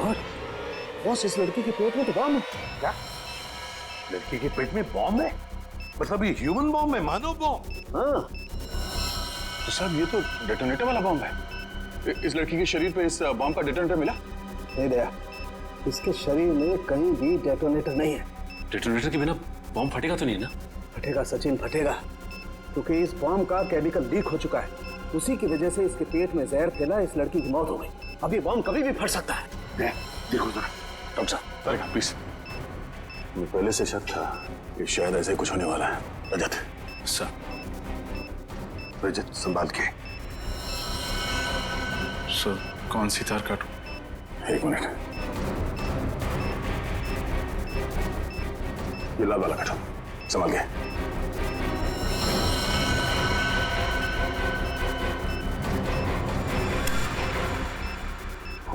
God, boss इस लड़की के पेट में तो बॉम्ब है। क्या? लड़की के पेट में बॉम्ब है? मतलब ये ह्यूमन बॉम्ब है, मानव बॉम्ब? हाँ। तो साहब ये तो डेटोनेटर वाला बॉम्ब है। इस लड़की के शरीर पे इस बॉम्ब का डेटोनेटर मिला? नहीं दया, इसके शरीर में कहीं भी डेटोनेटर नहीं है। डेटोनेटर के बिना बॉम्ब फटेगा तो नहीं ना? फटेगा सचिन, फटेगा, क्योंकि इस बॉम्ब का केमिकल लीक हो चुका है। उसी की वजह से इसके पेट में जहर फैला, इस लड़की की मौत हो गई। अब ये बॉम्ब कभी भी फट सकता है। देखो जरा डॉक्टर साहब, अरे प्लीज। मुझे पहले से शक था कि शायद ऐसे कुछ होने वाला है। रजत सर, रजत संभाल के। सर कौन सी तार काटूं? एक मिनट, ये लाल वाला काटो, संभाल के।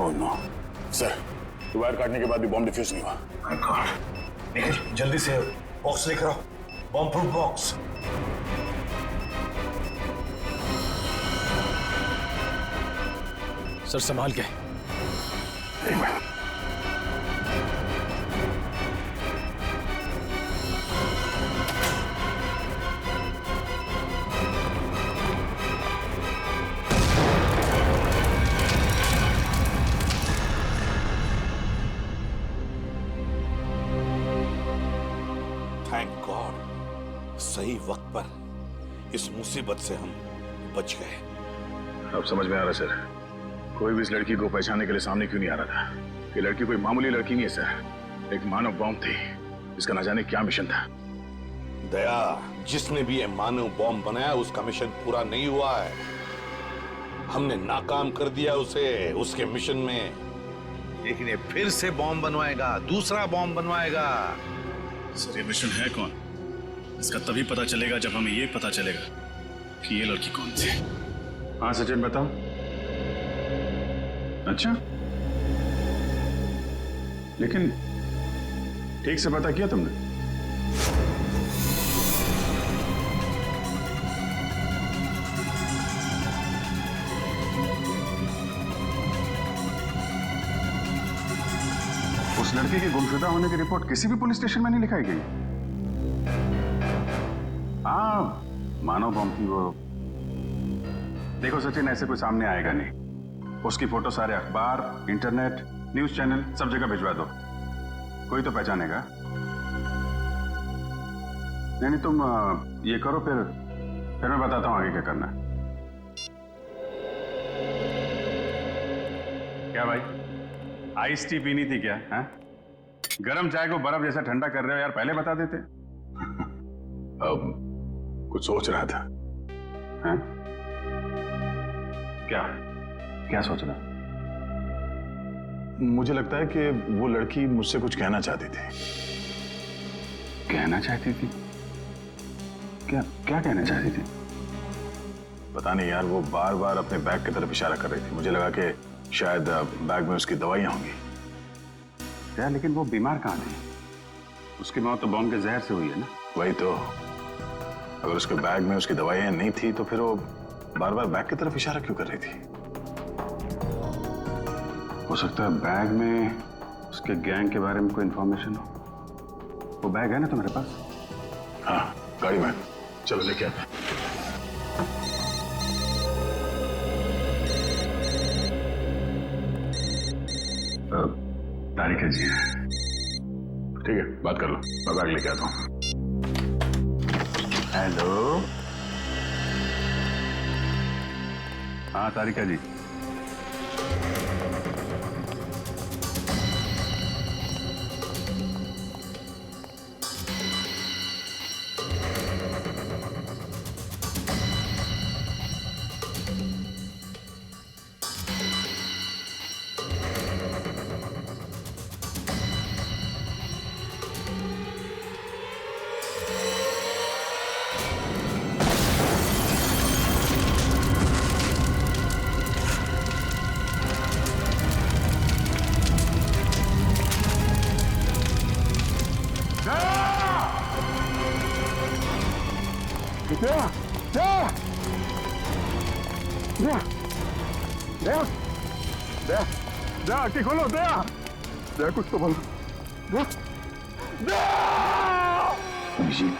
ओह नो सर, वायर काटने के बाद भी बॉम्ब डिफ्यूज नहीं हुआ। माय गॉड, निखिल जल्दी से बॉक्स लेकर आओ, बॉम्ब प्रूफ बॉक्स। सर संभाल के। एक मिनट, थैंक गॉड, सही वक्त पर इस मुसीबत से हम बच गए। अब समझ में आ रहा सर, कोई भी इस लड़की को पहचानने के लिए सामने क्यों नहीं आ रहा था। ये लड़की कोई मामूली लड़की नहीं है सर, एक मानव बॉम्ब थी। इसका न जाने क्या मिशन था। दया, जिसने भी ये मानव बॉम्ब बनाया उसका मिशन पूरा नहीं हुआ है। हमने नाकाम कर दिया उसे उसके मिशन में, लेकिन ये फिर से बॉम्ब बनवाएगा, दूसरा बॉम्ब बनवाएगा। सर ये मिशन है कौन? इसका तभी पता चलेगा जब हमें ये पता चलेगा कि ये लड़की कौन थी। हाँ सचिन बताओ। अच्छा, लेकिन ठीक से पता किया तुमने? उस लड़के के गुमशुदा होने की रिपोर्ट किसी भी पुलिस स्टेशन में नहीं लिखाई गई। हाँ, मानव बॉम्ब थी वो। देखो सचिन, ऐसे कोई सामने आएगा नहीं। उसकी फोटो सारे अखबार, इंटरनेट, न्यूज चैनल सब जगह भिजवा दो, कोई तो पहचानेगा। नहीं तुम ये करो, फिर मैं बताता हूँ आगे क्या करना है। क्या भाई, आइस टी पीनी थी क्या? है गरम चाय को बर्फ जैसा ठंडा कर रहे हो यार, पहले बता देते। अब कुछ सोच रहा था। हैं? क्या क्या सोच रहा? मुझे लगता है कि वो लड़की मुझसे कुछ कहना चाहती थी। कहना चाहती थी? क्या क्या कहना चाहती थी? पता नहीं यार, वो बार बार अपने बैग की तरफ इशारा कर रही थी। मुझे लगा कि शायद बैग में उसकी दवाइयां होंगी। यार लेकिन वो बीमार कहाँ थी? उसकी मौत तो बॉम्ब के जहर से हुई है ना। वही तो, अगर उसके बैग में उसकी दवाइयां नहीं थी तो फिर वो बार बार बैग की तरफ इशारा क्यों कर रही थी? हो सकता है बैग में उसके गैंग के बारे में कोई इंफॉर्मेशन हो। वो बैग है ना तुम्हारे पास? हाँ, गाड़ी में। चलो लेके आते हैं। तारिका जी है। ठीक है, बात कर लो, मैं बैग लेके आता हूँ। हेलो। हाँ तारिका जी। दया आंखें खोलो, दया दया कुछ तो बोलो। अभिजीत,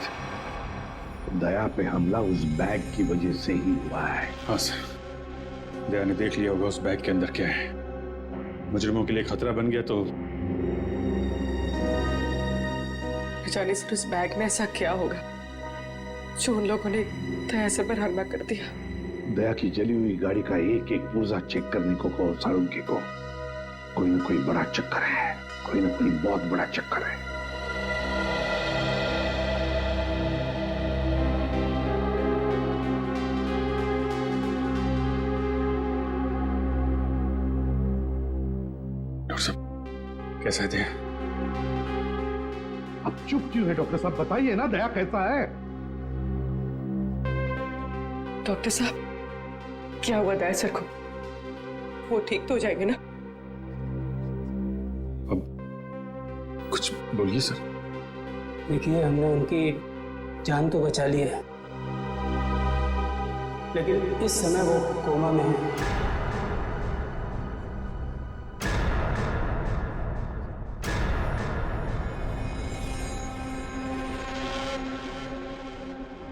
दया पे हमला उस बैग की वजह से ही हुआ है। हाँ सर, दया ने देख लिया होगा उस बैग के अंदर क्या है। मुजरिमों के लिए खतरा बन गया तो जाने सर उस बैग में ऐसा क्या होगा जो उन लोगों ने दया से पर हमला कर दिया। दया की जली हुई गाड़ी का एक एक पुर्जा चेक करने को कहो साळुंखे को। कोई ना कोई बड़ा चक्कर है, कोई ना कोई बहुत बड़ा चक्कर है। डॉक्टर साहब कैसा है दया? अब चुप क्यों है डॉक्टर साहब? बताइए ना, दया कैसा है? डॉक्टर साहब क्या हुआ दया सर को? वो ठीक तो हो जाएंगे ना? अब कुछ बोलिए सर। देखिए, हमने उनकी जान तो बचा ली है, लेकिन इस समय वो कोमा में है।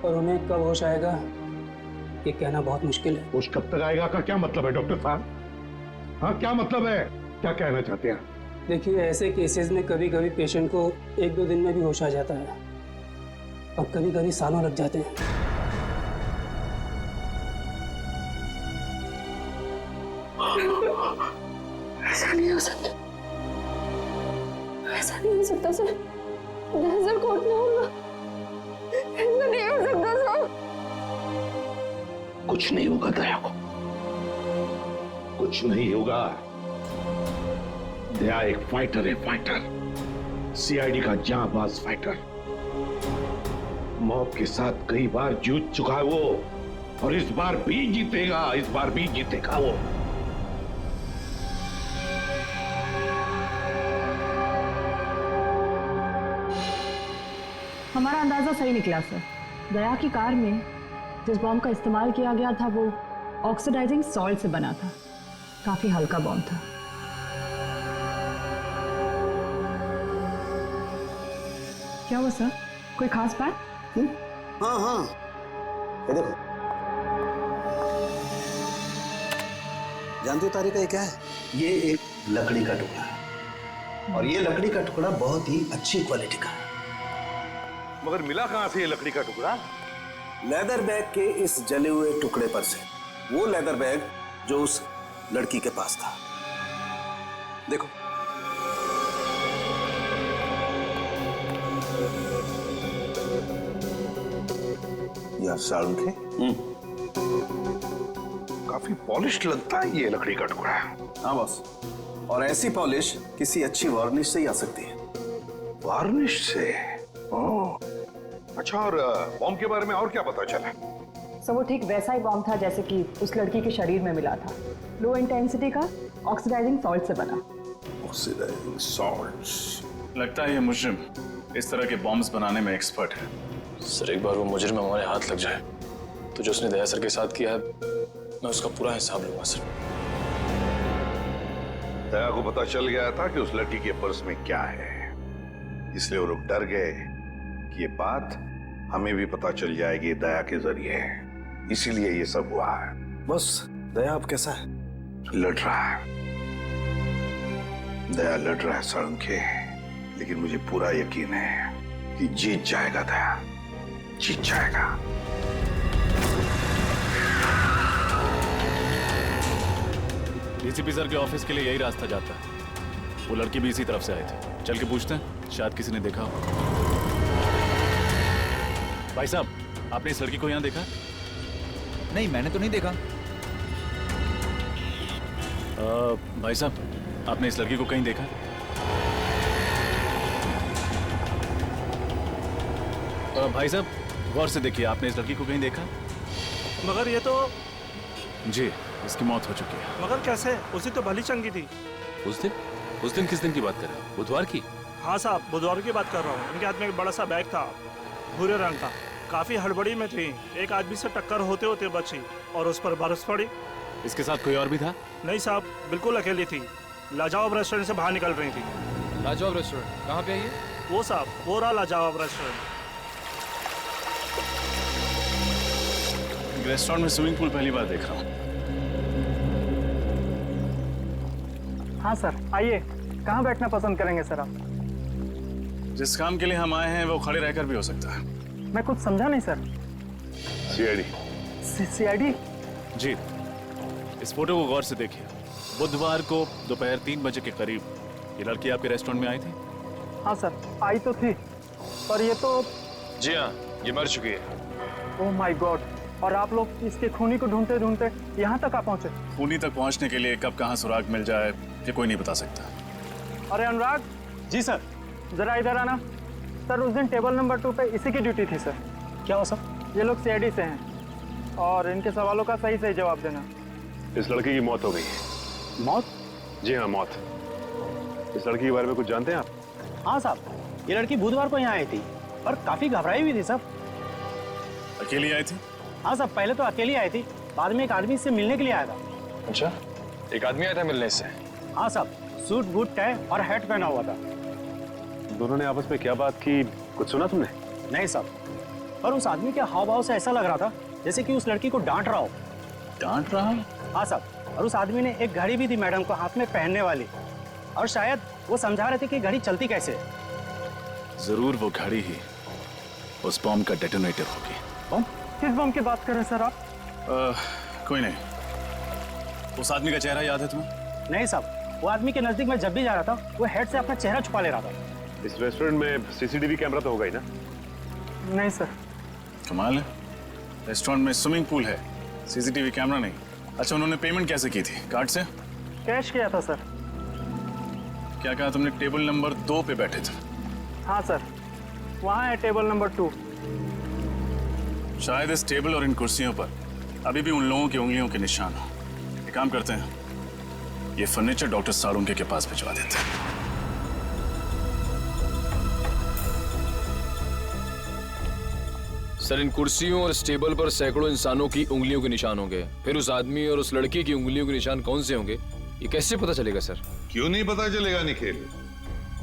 और उन्हें कब होश आएगा ये कहना बहुत मुश्किल है। होश कब तक आएगा का क्या मतलब है डॉक्टर साहब? हाँ, क्या मतलब है? क्या कहना चाहते हैं? देखिए, ऐसे केसेस में कभी कभी पेशेंट को 1-2 दिन में भी होश आ जाता है और कभी कभी सालों लग जाते हैं। ऐसा नहीं हो सकता, ऐसा नहीं हो सकता सर। दया सर को उठना होगा, ऐसा नहीं हो सकता सर। कुछ नहीं होगा दया को, कुछ नहीं होगा। दया एक फाइटर है, फाइटर, सीआईडी का जांबाज फाइटर। मौत के साथ कई बार जूझ चुका है वो, और इस बार भी जीतेगा, इस बार भी जीतेगा वो। हमारा अंदाजा सही निकला सर। दया की कार में जिस बॉम्ब का इस्तेमाल किया गया था वो ऑक्सीडाइजिंग सॉल्ट से बना था। काफी हल्का बॉम्ब था। क्या हुआ सर, कोई खास बात? हाँ हाँ, ये देखो, जानते हो तारिका ये क्या है? ये एक लकड़ी का टुकड़ा है, और ये लकड़ी का टुकड़ा बहुत ही अच्छी क्वालिटी का है। मगर मिला कहां से ये लकड़ी का टुकड़ा? लेदर बैग के इस जले हुए टुकड़े पर से। वो लेदर बैग जो उस लड़की के पास था। देखो, या साळुंखे, काफी पॉलिश लगता है ये लकड़ी का टुकड़ा। हाँ बॉस, और ऐसी पॉलिश किसी अच्छी वार्निश से ही आ सकती है। वार्निश से? ओह, अच्छा, और बॉम्ब के बारे में और क्या पता चला? सर वो ठीक वैसा ही बॉम्ब था जैसे कि उस लड़की के शरीर में मिला था। लो इंटेंसिटी का ऑक्सीडाइजिंग सॉल्ट से बना। Oxidising salts. लगता है ये मुजरिम इस तरह के बॉम्ब्स बनाने में एक्सपर्ट है। सर एक बार वो मुजरिम हमारे हाथ लग जाए तो जो उसने दया सर के साथ किया है मैं उसका पूरा हिसाब लूंगा सर। दया को पता चल गया था कि उस लड़की के पर्स में क्या है, इसलिए वो लोग डर गए कि ये बात हमें भी पता चल जाएगी दया के जरिए, इसीलिए ये सब हुआ है। बस दया अब कैसा है? लड़ रहा है, दया लड़ रहा है साळुंखे, लेकिन मुझे पूरा यकीन है कि जीत जाएगा दया, जीत जाएगा। डीसीपी सर के ऑफिस के लिए यही रास्ता जाता है। वो लड़की भी इसी तरफ से आई थी। चल के पूछते हैं, शायद किसी ने देखा हो। भाई साहब, आपने इस लड़की को यहाँ देखा? नहीं, मैंने तो नहीं देखा। भाई साहब, आपने इस लड़की को कहीं देखा? भाई साहब, गौर से देखिए, आपने इस लड़की को कहीं देखा? मगर ये तो जी, इसकी मौत हो चुकी है। मगर कैसे? उसी तो भली चंगी थी। उस दिन किस दिन की बात कर रहे हो? बुधवार की? हाँ साहब, बुधवार की बात कर रहा हूँ। इनके हाथ में एक बड़ा सा बैग था, भूरे रंग का। काफी हड़बड़ी में थी, एक आदमी से टक्कर होते होते बची और उस पर बरस पड़ी। इसके साथ कोई और भी था? नहीं साहब, बिल्कुल अकेली थी। लाजवाब रेस्टोरेंट से बाहर निकल रही थी। लाजवाब रेस्टोरेंट कहाँ पे है ये? वो साहब, वो रहा लाजवाब रेस्टोरेंट। रेस्टोरेंट में स्विमिंग पूल पहली बार देख रहा हूँ। हाँ सर, आइए। कहाँ बैठना पसंद करेंगे सर आप? जिस काम के लिए हम आए हैं वो खड़े रहकर भी हो सकता है। मैं कुछ समझा नहीं सर। सीआईडी। सीआईडी? जी, इस फोटो को गौर से देखिए। बुधवार को दोपहर 3 बजे के करीब ये लड़की आपके रेस्टोरेंट में आई थी? हाँ सर, आई तो थी, पर ये तो... जी हाँ, ये मर चुकी है। Oh my God! और आप लोग इसके खूनी को ढूंढते ढूंढते यहाँ तक आ पहुँचे? खूनी तक पहुंचने के लिए कब कहाँ सुराग मिल जाए ये कोई नहीं बता सकता। अरे अनुराग। जी सर। जरा इधर आना। सर, उस दिन टेबल नंबर 2 पे इसी की ड्यूटी थी सर। क्या हो सर? ये लोग सीआईडी से हैं और इनके सवालों का सही सही जवाब देना। इस लड़की की मौत हो गई है। मौत? जी हाँ, मौत। इस लड़की के बारे में कुछ जानते हैं आप? हाँ साहब, ये लड़की बुधवार को यहाँ आई थी और काफी घबराई हुई थी साहब। अकेली आई थी? हाँ साहब, पहले तो अकेली आई थी, बाद में एक आदमी इससे मिलने के लिए आया था। अच्छा, एक आदमी आया था मिलने से? हाँ साहब, सूट बूट टाई और हैट पहना हुआ था। दोनों ने आपस में क्या बात की, कुछ सुना तुमने? नहीं साहब, पर उस आदमी के हाव भाव से ऐसा लग रहा था जैसे कि उस लड़की को डांट रहा हो। डांट रहा? हाँ साहब, और उस आदमी ने एक घड़ी भी दी मैडम को हाथ में पहनने वाली, और शायद वो समझा रहे थे कि घड़ी चलती कैसे है। जरूर वो घड़ी ही उस बॉम्ब का डेटोनेटर होगी। बम? किस बम की बात कर रहे हैं सर आप? कोई नहीं। उस आदमी का चेहरा याद है तुम्हें? नहीं साहब, वो आदमी के नजदीक मैं जब भी जा रहा था वो हेड से अपना चेहरा छुपा ले रहा था। इस रेस्टोरेंट में सीसीटीवी कैमरा तो होगा ही ना? नहीं सर। कमाल है, रेस्टोरेंट में स्विमिंग पूल है, सीसीटीवी कैमरा नहीं। अच्छा, उन्होंने पेमेंट कैसे की थी? कार्ड से? कैश किया था सर। क्या कहा तुमने? टेबल नंबर 2 पे बैठे थे? हाँ सर, वहाँ है टेबल नंबर 2। शायद इस टेबल और इन कुर्सियों पर अभी भी उन लोगों की उंगलियों के निशान हो। एक काम करते हैं, ये फर्नीचर डॉक्टर साळुंके के पास भिजवा देते हैं। सर, इन कुर्सियों और इस टेबल पर सैकड़ों इंसानों की उंगलियों के निशान होंगे, फिर उस आदमी और उस लड़की की उंगलियों के निशान कौन से होंगे ये कैसे पता चलेगा सर? क्यों नहीं पता चलेगा निखिल,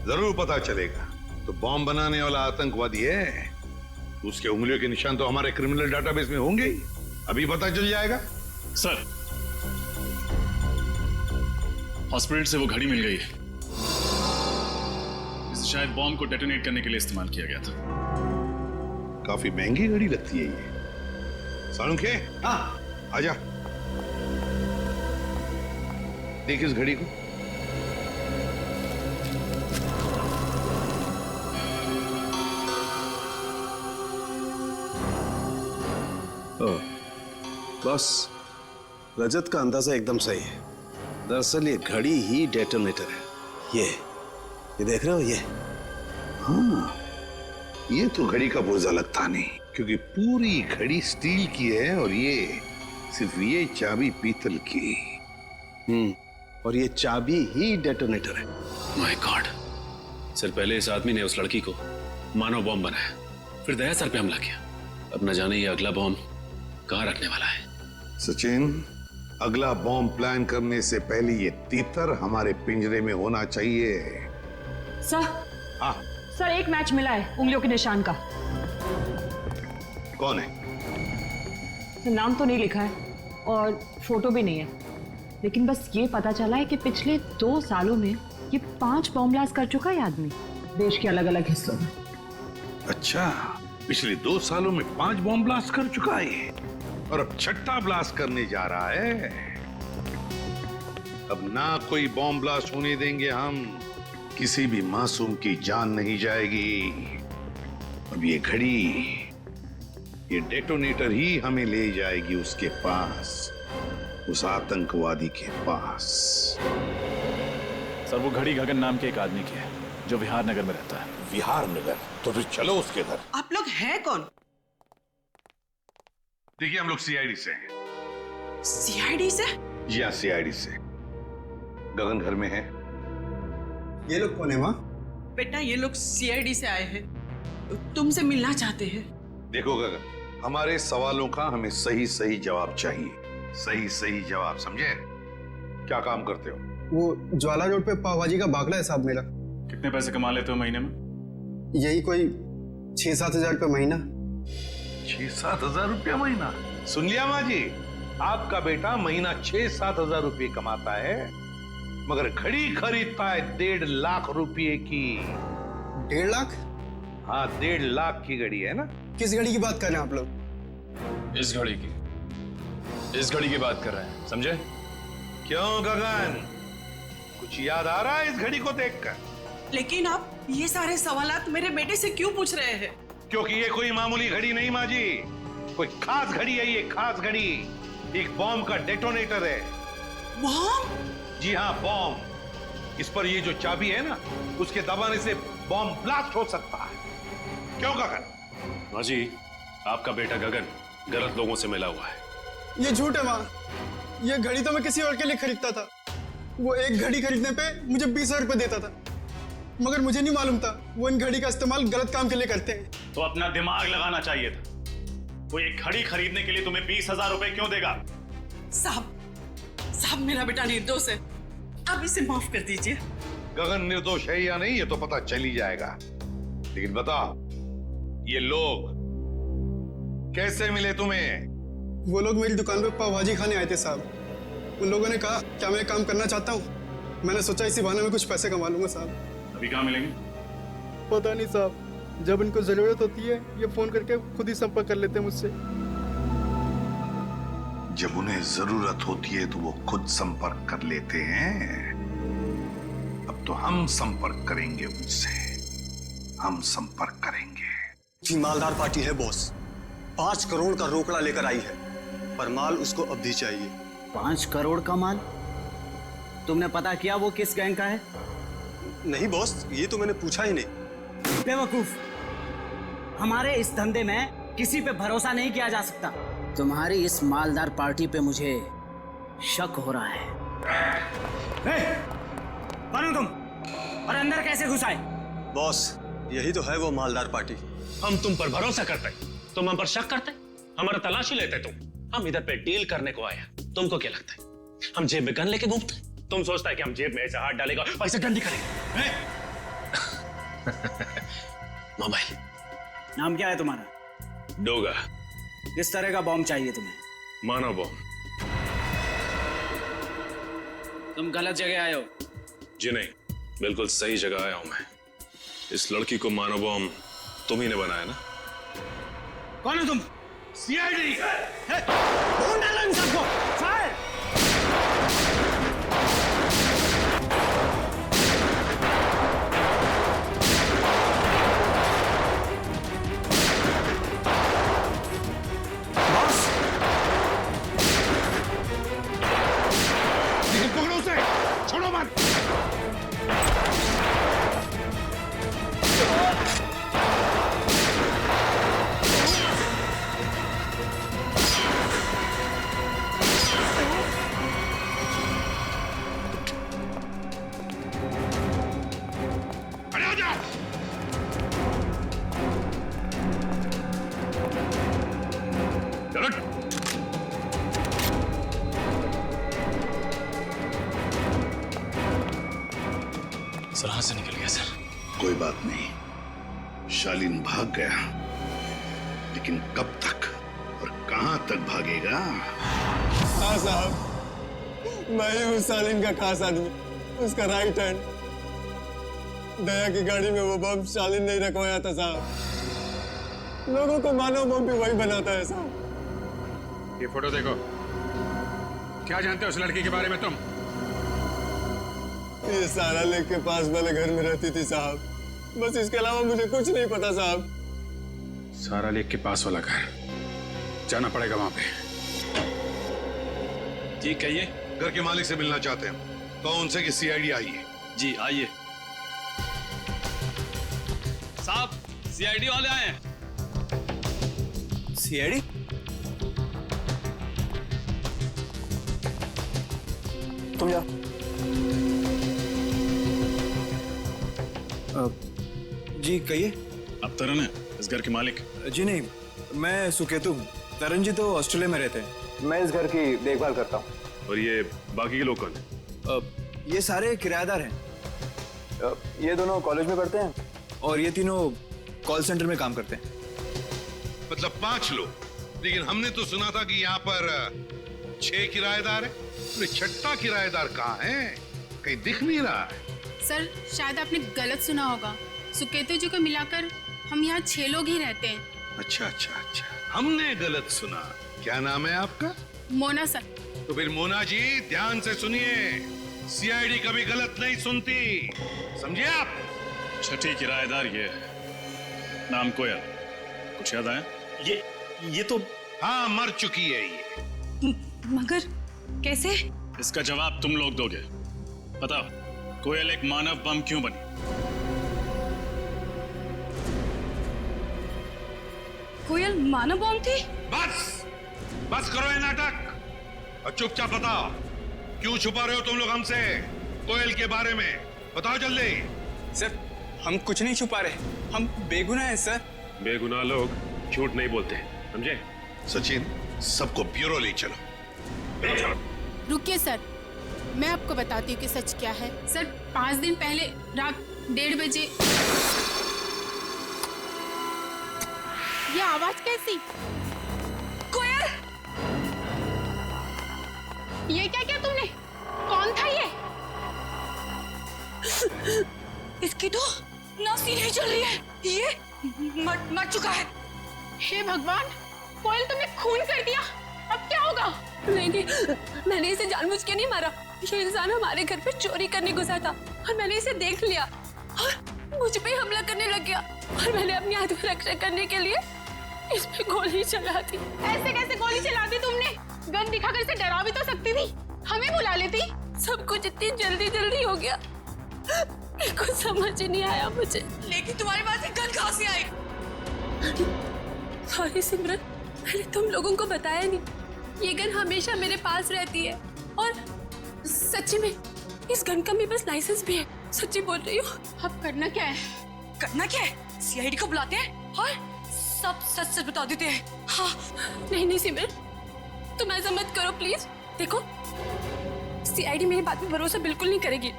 जरूर पता चलेगा। तो बॉम्ब बनाने वाला आतंकवादी है, उसके उंगलियों के निशान तो हमारे क्रिमिनल डाटाबेस में होंगे ही, अभी पता चल जाएगा। सर, हॉस्पिटल से वो घड़ी मिल गई है, इसे शायद बॉम्ब को डेटोनेट करने के लिए इस्तेमाल किया गया था। काफी महंगी घड़ी लगती है ये। साळुंके, हाँ आजा, देख इस घड़ी को। बस, रजत का अंदाजा एकदम सही है। दरअसल ये घड़ी ही डेटोनेटर है। ये देख रहे हो ये? हाँ, ये तो घड़ी का पुर्जा लगता नहीं, क्योंकि पूरी घड़ी स्टील की है और ये सिर्फ ये चाबी पीतल की। और ये चाबी ही डेटोनेटर है। My God! सर, पहले इस आदमी ने उस लड़की को मानव बॉम्ब बनाया, फिर दया सर पे हमला किया। अब न जाने ये अगला बॉम्ब कहाँ रखने वाला है। सचिन, अगला बॉम्ब प्लान करने से पहले ये तीतर हमारे पिंजरे में होना चाहिए। सर, हाँ सर, एक मैच मिला है उंगलियों के निशान का। कौन है? नाम तो नहीं लिखा है और फोटो भी नहीं है, लेकिन बस ये पता चला है कि पिछले 2 सालों में ये 5 बॉम्ब ब्लास्ट कर चुका है आदमी, देश के अलग अलग हिस्सों में। अच्छा, पिछले 2 सालों में 5 बॉम्ब ब्लास्ट कर चुका है और अब 6ठा ब्लास्ट करने जा रहा है। अब ना कोई बॉम्ब ब्लास्ट होने देंगे हम, किसी भी मासूम की जान नहीं जाएगी। अब ये घड़ी, ये डेटोनेटर ही हमें ले जाएगी उसके पास, उस आतंकवादी के पास। सर, वो घड़ी गगन नाम के एक आदमी की है जो विहार नगर में रहता है। विहार नगर? तो फिर चलो उसके घर। आप लोग हैं कौन? देखिए, हम लोग सीआईडी से हैं। सीआईडी से? जी हाँ, सीआईडी से। गगन घर में है। ये लोग कौन है माँ? बेटा, ये लोग सीआईडी से आए हैं, तुमसे मिलना चाहते हैं। देखो गगन, हमारे सवालों का हमें सही सही जवाब चाहिए। सही सही जवाब, समझे? क्या काम करते हो? वो ज्वाला रोड पे पाव भाजी का बागड़ा है साहब मेरा। कितने पैसे कमा लेते हो महीने में? यही कोई 6-7 हजार रुपये महीना। 6-7 हजार रुपया महीना? सुन लिया माँ जी, आपका बेटा महीना 6-7 हजार रुपये कमाता है, मगर घड़ी खरीदता है 1.5 लाख रुपए की। 1.5 लाख? हाँ, 1.5 लाख की घड़ी है ना। किस घड़ी की बात कर रहे हैं आप लोग? इस घड़ी की, इस घड़ी की बात कर रहे हैं, समझे? क्यों गगन, कुछ याद आ रहा है इस घड़ी को देखकर? लेकिन आप ये सारे सवालात मेरे बेटे से क्यों पूछ रहे हैं? क्योंकि ये कोई मामूली घड़ी नहीं माँ जी, कोई खास घड़ी है। ये खास घड़ी एक बॉम्ब का डेटोनेटर है। बॉम्ब? जी हाँ, बॉम्ब। इस पर ये जो चाबी है ना, उसके दबाने से बॉम्ब ब्लास्ट हो सकता है। क्यों गगन? माँ जी, आपका बेटा गगन गलत लोगों से मिला हुआ है। ये झूठ है माँ, ये घड़ी तो मैं किसी और के लिए खरीदता था। वो एक घड़ी खरीदने पे मुझे 20,000 रुपए देता था, मगर मुझे नहीं मालूम था वो इन घड़ी का इस्तेमाल गलत काम के लिए करते हैं। तो अपना दिमाग लगाना चाहिए था। कोई एक घड़ी खरीदने के लिए तुम्हें 20,000 रुपए क्यों देगा? साहब मेरा बेटा निर्दोष है, आप इसे माफ कर दीजिए। गगन निर्दोष है या नहीं ये तो पता चल ही जाएगा, लेकिन बताओ ये लोग कैसे मिले तुम्हें? वो लोग मेरी दुकान पे पाव भाजी खाने आए थे साहब। उन लोगों ने कहा क्या मैं काम करना चाहता हूँ। मैंने सोचा इसी बहाने में कुछ पैसे कमा लूंगा साहब। अभी कहाँ मिलेंगे? पता नहीं साहब, जब इनको जरूरत होती है ये फोन करके खुद ही संपर्क कर लेते हैं मुझसे। जब उन्हें जरूरत होती है तो वो खुद संपर्क कर लेते हैं। अब तो हम संपर्क करेंगे उनसे, हम संपर्क करेंगे। जी मालदार पार्टी है बॉस, 5 करोड़ का रोकड़ा लेकर आई है, पर माल उसको अब भी चाहिए। 5 करोड़ का माल? तुमने पता किया वो किस गैंग का है? नहीं बॉस, ये तो मैंने पूछा ही नहीं। बेवकूफ, हमारे इस धंधे में किसी पे भरोसा नहीं किया जा सकता। तुम्हारी इस मालदार पार्टी पे मुझे शक हो रहा है। कौन हो तुम और अंदर कैसे घुस आए? बॉस, यही तो है वो मालदार पार्टी। हम तुम पर भरोसा करते, तुम हम पर शक करते, हमारा तलाशी लेते तुम। हम इधर पे डील करने को आया, तुमको क्या लगता है हम जेब में गन लेके घूमते? तुम सोचता है कि हम जेब में ऐसे हाथ डालेगा और ऐसे डंडी करेंगे? मोबाइल। नाम क्या है तुम्हारा? डोगा। किस तरह का बॉम्ब चाहिए तुम्हें? मानव बॉम्ब। तुम गलत जगह आए हो। जी नहीं, बिल्कुल सही जगह आया हूं मैं। इस लड़की को मानव बॉम्ब तुम ही ने बनाया ना? कौन हो तुम? सीआईडी। ढूंढ डालो इन सबको। फायर! बॉस, लेकिन पकड़ो उसे, छोड़ो मत। सर हाथ से निकल गया सर। कोई बात नहीं, शालीन भाग गया, लेकिन कब तक और कहां तक भागेगा? हाँ साहब, मैं ही हूँ शालीन का खास आदमी, उसका राइट हैंड। दया की गाड़ी में वो बम शालीन नहीं रखवाया था साहब। लोगों को मानव बम भी वही बनाता है साहब। ये फोटो देखो, क्या जानते हो उस लड़की के बारे में तुम? ये सारा लेक के पास वाले घर में रहती थी साहब, बस इसके अलावा मुझे कुछ नहीं पता साहब। सारा लेक के पास वाला घर, जाना पड़ेगा वहां पे। ठीक कहिए। घर के मालिक से मिलना चाहते हैं तो उनसे कि सीआईडी आई है। जी आइए। साहब, सीआईडी वाले आए हैं। सीआईडी? तुम जा। जी कहिए। अब तरन है इस घर के मालिक? जी नहीं, मैं सुकेतु हूँ। तरन जी तो ऑस्ट्रेलिया में रहते हैं। मैं इस घर की देखभाल करता हूँ। और ये बाकी के लोग कौन? ये सारे किराएदार हैं। ये दोनों कॉलेज में पढ़ते हैं और ये तीनों कॉल सेंटर में काम करते हैं। मतलब 5 लोग, लेकिन हमने तो सुना था कि यहाँ पर 6 किराएदार हैं। अरे छठा किराएदार कहाँ है? कहीं दिख नहीं रहा है। सर शायद आपने गलत सुना होगा। सुकेतु जी को मिलाकर हम यहाँ 6 लोग ही रहते हैं। अच्छा अच्छा अच्छा, हमने गलत सुना। क्या नाम है आपका? मोना सर। तो फिर मोना जी ध्यान से सुनिए, सीआईडी कभी गलत नहीं सुनती, समझे आप? छठी किराएदार ये है, नाम कोयल। कुछ याद आया? ये तो हाँ, मर चुकी है ये। मगर कैसे? इसका जवाब तुम लोग दोगे। बताओ, कोयल एक मानव बम क्यों बनी? कोयल मानव बम थी? बस करो ये नाटक और चुपचाप बताओ, क्यों छुपा रहे हो तुम लोग हमसे कोयल के बारे में? बताओ जल्दी। सर हम कुछ नहीं छुपा रहे, हम बेगुनाह हैं सर। बेगुनाह लोग झूठ नहीं बोलते, समझे? सचिन, सबको ब्यूरो ले चलो। रुकिए सर, मैं आपको बताती हूँ कि सच क्या है। सर 5 दिन पहले रात 1:30 बजे ये आवाज कैसी? कोयल, ये क्या किया तुमने? कौन था ये? इसकी तो नासी नहीं चल रही है, ये मर चुका है। हे भगवान, कोयल तुमने खून कर दिया, अब क्या होगा? नहीं, मैंने इसे जानबूझ के नहीं मारा। ये इंसान हमारे घर पे चोरी करने घुसा था और मैंने इसे देख लिया और मुझ पे हमला करने लग गया और मैंने अपनी आत्मरक्षा करने के लिए इस पे गोली चला दी। ऐसे कैसे गोली चला दी तुमने? गन दिखाकर इसे डरा भी तो सकती थी, हमें बुला लेती। सब कुछ इतनी जल्दी हो गया, कुछ समझ ही नहीं आया मुझे। लेकिन तुम्हारे पास गन कहाँ से आई? सॉरी सिमरन, मैंने तुम लोगों को बताया नहीं। ये गन हमेशा मेरे पास रहती है और सच्ची में इस गन का मेरे पास लाइसेंस भी है। सच्ची बोल रही हूँ। अब करना क्या है? करना क्या है? सीआईडी को बुलाते हैं और सब सच बता देते हैं। हाँ। नहीं सिमरन, तुम ऐसा मत करो प्लीज। देखो, सीआईडी मेरी बात पे भरोसा बिल्कुल नहीं करेगी,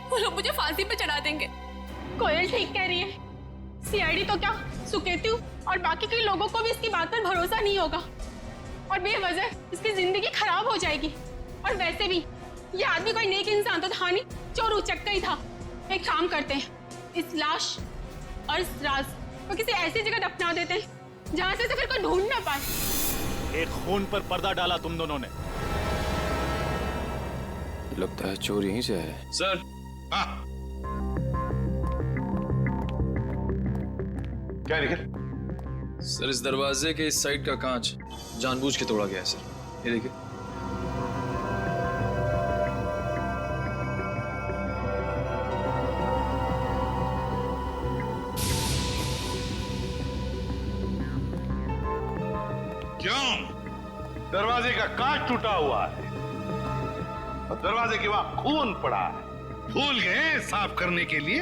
वो लोग मुझे फांसी पे चढ़ा देंगे। कोयल ठीक कह रही है, सीआईडी तो क्या, सुकेतु और बाकी कई लोगों को भी इसकी बात पर भरोसा नहीं होगा और बेवजह इसकी जिंदगी खराब हो जाएगी। और वैसे भी ये आदमी कोई नेक इंसान तो था नहीं, चोर उचक्का ही था। एक काम करते हैं, इस लाश और इस राज को किसी ऐसी जगह दफना देते हैं जहां से फिर कोई ढूंढ ना पाए। एक खून पर पर्दा डाला तुम दोनों ने। लगता है चोर यहीं से है। सर। हाँ। क्या निकल? सर इस दरवाजे के इस साइड का कांच जानबूझ के तोड़ा गया है सर, ये देखिए। क्यों? दरवाजे का कांच टूटा हुआ है और दरवाजे के वहां खून पड़ा है। भूल गए साफ करने के लिए?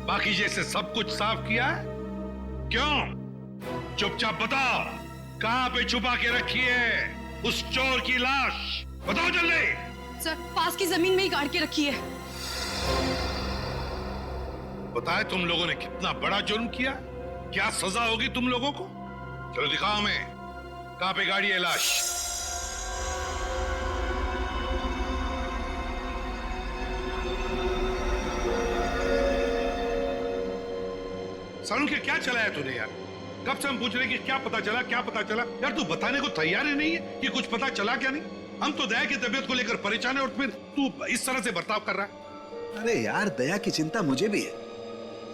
बाकी जैसे सब कुछ साफ किया है? क्यों? चुपचाप बताओ, कहां पे छुपा के रखी है उस चोर की लाश? बताओ जल्दी। सर पास की जमीन में ही गाड़ के रखी है। बताए तुम लोगों ने कितना बड़ा जुर्म किया, क्या सजा होगी तुम लोगों को? चलो दिखाओ हमें, कहां पे गाड़ी है लाश? सारुण के क्या चलाया तूने यार? कब से हम पूछ रहे कि क्या पता चला, क्या पता चला? यार तू बताने को तैयार ही नहीं है कि कुछ पता चला क्या नहीं। हम तो दया की तबीयत को लेकर परेशान है और फिर तू इस तरह से बर्ताव कर रहा है। अरे यार, दया की चिंता मुझे भी है,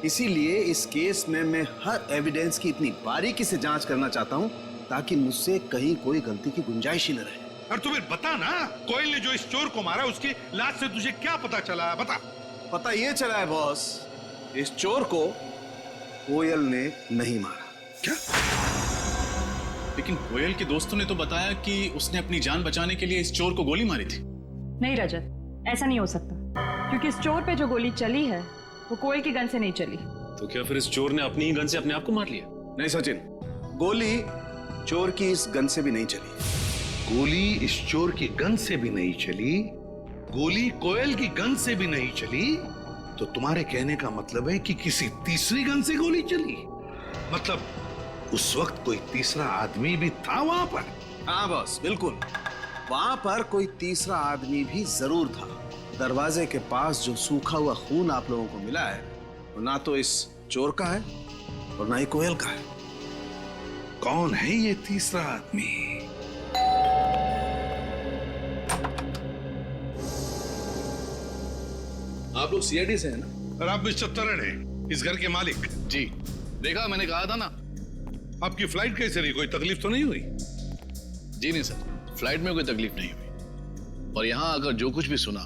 इसीलिए इस केस में मैं हर एविडेंस की इतनी बारीकी से जांच करना चाहता हूं ताकि मुझसे कहीं कोई गलती की गुंजाइश ही न रहे। और तू फिर बता ना, कोयल ने जो इस चोर को मारा उसकी लाश से तुझे क्या पता चला? बता। पता ये चला है बॉस, इस चोर को कोयल ने नहीं मारा। क्या? लेकिन कोयल के दोस्तों ने तो बताया कि उसने अपनी जान बचाने के लिए इस चोर को गोली मारी थी। नहीं रजत, ऐसा नहीं हो सकता, क्योंकि इस चोर पे जो गोली चली है वो कोयल की गन से नहीं चली। तो क्या फिर इस चोर ने अपनी ही गन से अपने आप को मार लिया? नहीं सचिन, गोली चोर की इस गन से भी नहीं चली। गोली इस चोर की गन से भी नहीं चली गोली कोयल की गन से भी नहीं चली, तो तुम्हारे कहने का मतलब है कि किसी तीसरी गन से गोली चली? मतलब उस वक्त कोई तीसरा आदमी भी था वहां पर? हाँ बॉस, बिल्कुल। वहां पर कोई तीसरा आदमी भी जरूर था। दरवाजे के पास जो सूखा हुआ खून आप लोगों को मिला है, वो ना तो इस चोर का है और ना ही कोयल का है। कौन है ये तीसरा आदमी? आप लोग सीआईडी से हैं ना? और आप मिस्टर तरन हैं, इस घर के मालिक? जी। देखा, मैंने कहा था ना। आपकी फ्लाइट कैसे रही? कोई तकलीफ तो नहीं हुई? जी नहीं सर, फ्लाइट में कोई तकलीफ नहीं हुई। और यहाँ आकर जो कुछ भी सुना,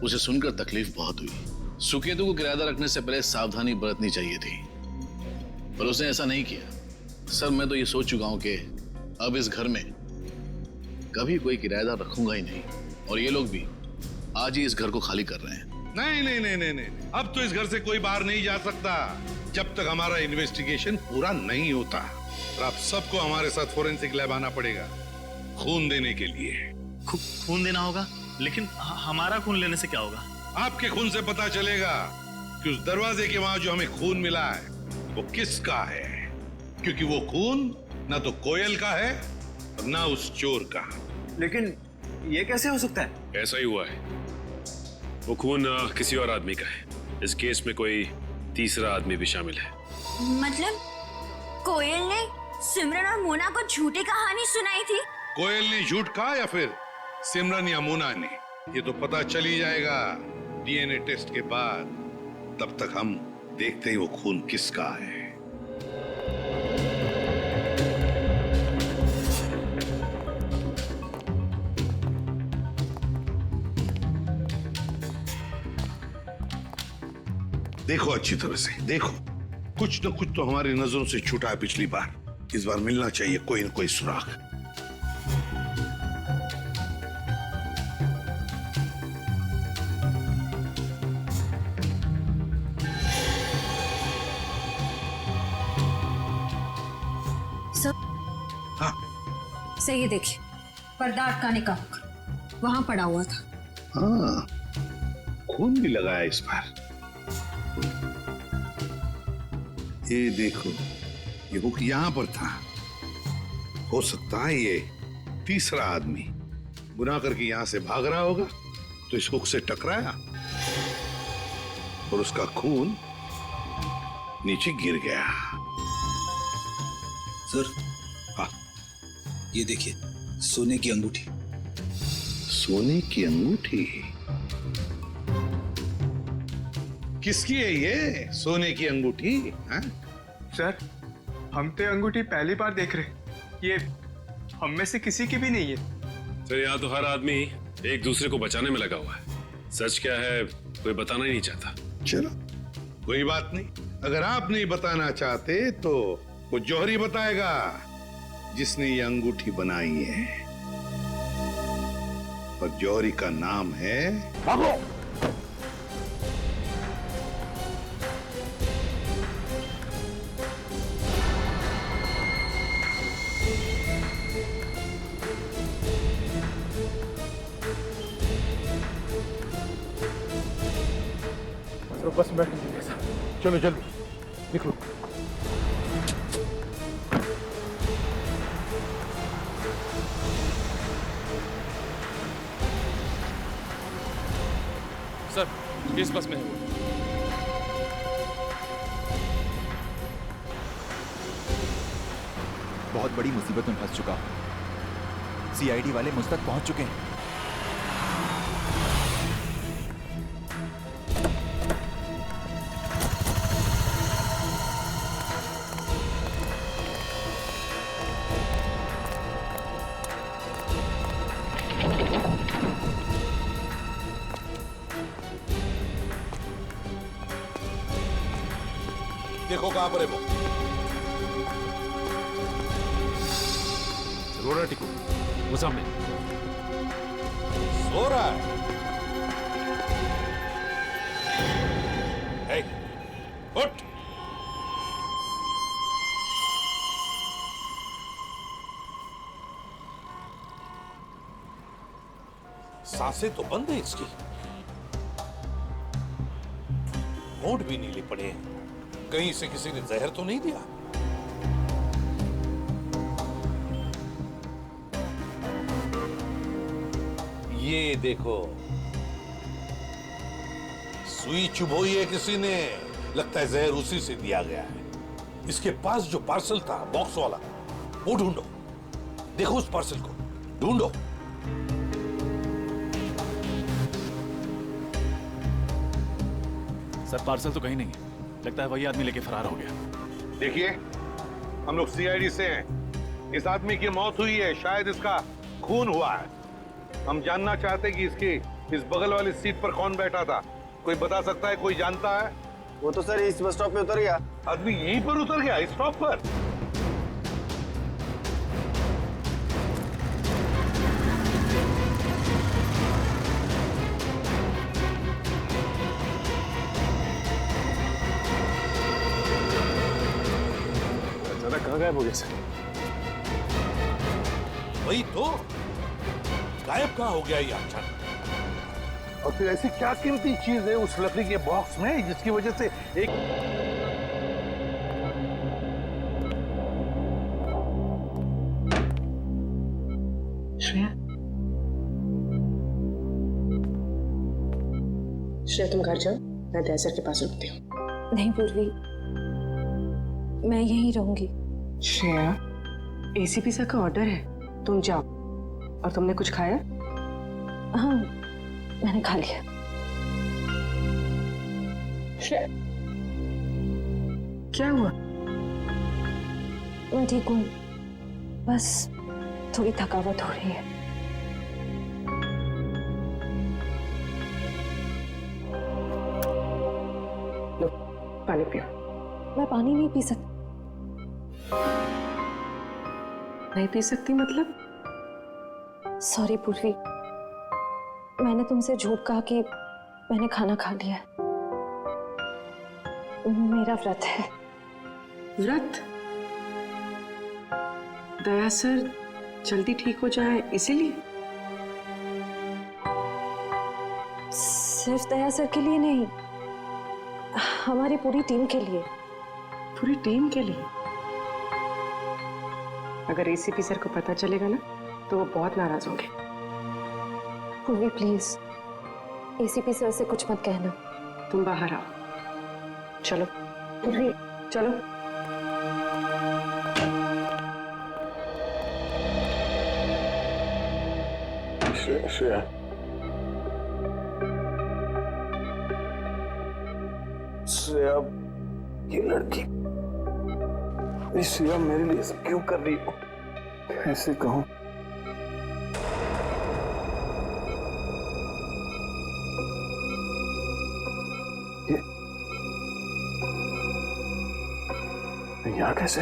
उसे सुनकर तकलीफ बहुत हुई। सुकेतु को किराएदार रखने से पहले सावधानी बरतनी चाहिए थी, पर उसने ऐसा नहीं किया। सर, मैं तो ये सोच चुका हूं कि अब इस घर में कभी कोई किराएदार रखूंगा ही नहीं, और ये लोग भी आज ही इस घर को खाली कर रहे हैं। नहीं नहीं नहीं नहीं नहीं, अब तो इस घर से कोई बाहर नहीं जा सकता जब तक हमारा इन्वेस्टिगेशन पूरा नहीं होता। और आप सबको हमारे साथ फोरेंसिक लैब आना पड़ेगा खून देने के लिए। खून देना होगा? लेकिन हमारा खून लेने से क्या होगा? आपके खून से पता चलेगा कि उस दरवाजे के वहां जो हमें खून मिला है वो किसका है, क्योंकि वो खून ना तो कोयल का है और ना उस चोर का। लेकिन ये कैसे हो सकता है? ऐसा ही हुआ है, वो खून किसी और आदमी का है। इस केस में कोई तीसरा आदमी भी शामिल है। मतलब कोयल ने सिमरन और मोना को झूठी कहानी सुनाई थी? कोयल ने झूठ कहा या फिर सिमरन या मोना ने, ये तो पता चल ही जाएगा डीएनए टेस्ट के बाद। तब तक हम देखते हैं वो खून किसका है। देखो अच्छी तरह से देखो, कुछ न कुछ तो हमारी नजरों से छूटा है पिछली बार। इस बार मिलना चाहिए कोई न कोई सुराग। हाँ, सही है, देखिए पर्दा अटकाने का वहां पड़ा हुआ था। हाँ, खून भी लगाया इस बार। ये देखो, ये हुक यहां पर था। हो सकता है ये तीसरा आदमी गुनाह करके यहां से भाग रहा होगा, तो इस हुक से टकराया और उसका खून नीचे गिर गया। सर, हाँ, ये देखिए, सोने की अंगूठी। सोने की अंगूठी? किसकी है ये सोने की अंगूठी? हाँ? सर, हम तो अंगूठी पहली बार देख रहे, ये हम में से किसी की भी नहीं है। सर, यहाँ तो हर आदमी एक दूसरे को बचाने में लगा हुआ है। सच क्या है कोई बताना ही नहीं चाहता। चलो कोई बात नहीं, अगर आप नहीं बताना चाहते तो वो जौहरी बताएगा जिसने ये अंगूठी बनाई है, और जौहरी का नाम है भागो। बस बैठ लीजिए साहब, चलो जल्दी निकलो। सर, इस बस में है वो। बहुत बड़ी मुसीबत में फंस चुका हूं। सीआईडी वाले मुझ तक पहुंच चुके हैं। देखो कहां पर है वो। रोना टिको, वो सामने सो रहा है। हे, उठ। सांसें तो बंद है इसकी, होंठ भी नीले पड़े हैं। कहीं से किसी ने जहर तो नहीं दिया? ये देखो, सुई चुभोई है किसी ने, लगता है जहर उसी से दिया गया है। इसके पास जो पार्सल था बॉक्स वाला, वो ढूंढो, देखो उस पार्सल को ढूंढो। सर पार्सल तो कहीं नहीं है, लगता है वही आदमी लेके फरार हो गया। देखिए, हम लोग सीआईडी से हैं। इस आदमी की मौत हुई है, शायद इसका खून हुआ है। हम जानना चाहते हैं कि इसकी इस बगल वाली सीट पर कौन बैठा था। कोई बता सकता है? कोई जानता है? वो तो सर इस बस स्टॉप पे उतर गया। आदमी यहीं पर उतर गया, इस स्टॉप पर? अचानक कहाँ गायब हो गया सर? वही तो, गायब कहाँ हो गया ये अचानक? और फिर ऐसी क्या कीमती चीज है उस लकड़ी के बॉक्स में जिसकी वजह से एक श्रेया, श्रेया तुम घर जाओ, मैं दया सर के पास रुकती हूँ। नहीं पूर्वी, मैं यहीं रहूंगी। श्रेया, एसीपी सर का ऑर्डर है, तुम जाओ। और तुमने कुछ खाया? हाँ, मैंने खा लिया। श्रेया, क्या हुआ? मैं ठीक हूँ, बस थोड़ी थकावट हो रही है। लो, पानी पियो। मैं पानी नहीं पी सकती। नहीं पी सकती मतलब? सॉरी पूर्वी, मैंने तुमसे झूठ कहा कि मैंने खाना खा लिया। मेरा व्रत है। व्रत? दया सर जल्दी ठीक हो जाए इसीलिए? सिर्फ दया सर के लिए नहीं, हमारी पूरी टीम के लिए। पूरी टीम के लिए? अगर एसीपी सर को पता चलेगा ना तो वो बहुत नाराज होंगे। पूर्वी प्लीज, एसीपी सर से कुछ मत कहना। तुम बाहर आओ। चलो पूर्वी, चलो। श्रेया, श्रेया, ये लड़की, श्रेया मेरे लिए सब क्यों कर रही हो? ऐसे कहूं? यहाँ कैसे?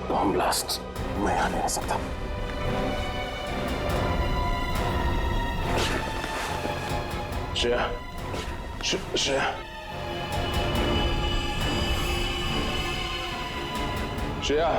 बॉम्ब ब्लास्ट, मैं यहाँ नहीं रह सकता। श्रेया, श्रेया, श्रेया।